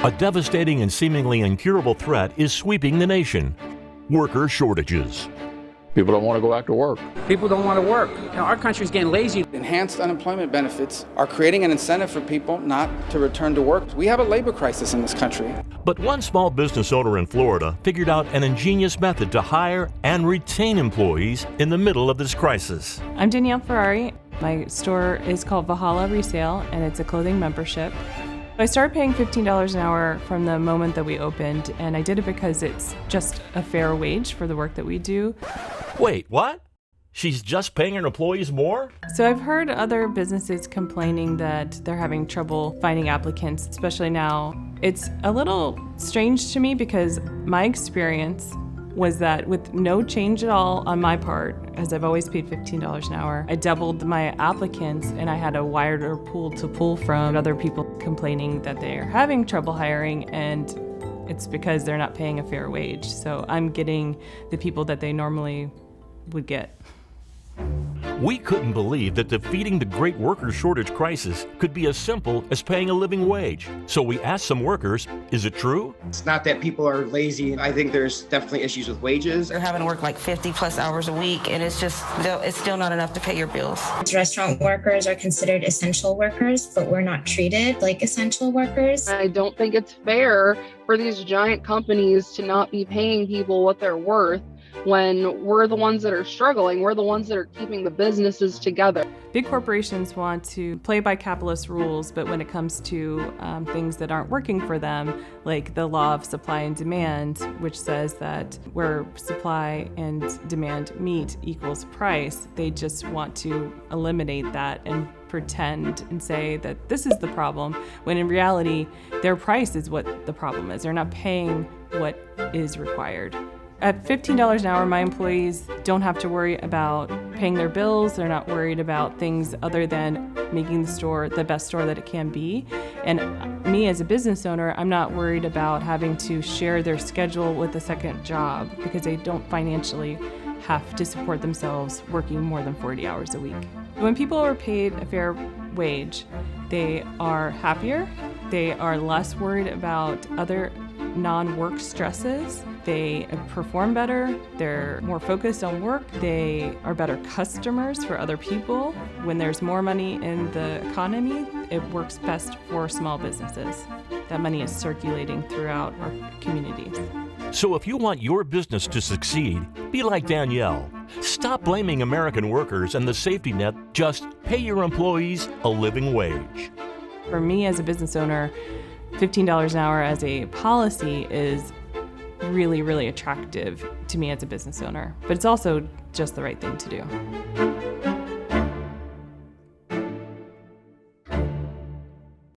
A devastating and seemingly incurable threat is sweeping the nation: worker shortages. People don't want to go back to work. People don't want to work. Our country's getting lazy. Enhanced unemployment benefits are creating an incentive for people not to return to work. We have a labor crisis in this country. But one small business owner in Florida figured out an ingenious method to hire and retain employees in the middle of this crisis. I'm Danielle Ferrari. My store is called Valhalla Resale, and it's a clothing membership. I started paying $15 an hour from the moment that we opened, and I did it because it's just a fair wage for the work that we do. Wait, what? She's just paying her employees more? So I've heard other businesses complaining that they're having trouble finding applicants, especially now. It's a little strange to me because my experience was that with no change at all on my part, as I've always paid $15 an hour, I doubled my applicants and I had a wider pool to pull from. Other people complaining that they're having trouble hiring, and it's because they're not paying a fair wage. So I'm getting the people that they normally would get. We couldn't believe that defeating the great worker shortage crisis could be as simple as paying a living wage. So we asked some workers, is it true? It's not that people are lazy. I think there's definitely issues with wages. They're having to work like 50 plus hours a week, and it's still not enough to pay your bills. Restaurant workers are considered essential workers, but we're not treated like essential workers. I don't think it's fair for these giant companies to not be paying people what they're worth when we're the ones that are struggling. We're the ones that are keeping the businesses together. Big corporations want to play by capitalist rules, but when it comes to things that aren't working for them, like the law of supply and demand, which says that where supply and demand meet equals price, they just want to eliminate that and pretend and say that this is the problem, when in reality, their price is what the problem is. They're not paying what is required. At $15 an hour, my employees don't have to worry about paying their bills. They're not worried about things other than making the store the best store that it can be. And me as a business owner, I'm not worried about having to share their schedule with a second job because they don't financially have to support themselves working more than 40 hours a week. When people are paid a fair wage, they are happier. They are less worried about other non-work stresses. They perform better, they're more focused on work, they are better customers for other people. When there's more money in the economy, it works best for small businesses. That money is circulating throughout our communities. So if you want your business to succeed, be like Danielle. Stop blaming American workers and the safety net. Just pay your employees a living wage. For me as a business owner, $15 an hour as a policy is really, really attractive to me as a business owner, but it's also just the right thing to do.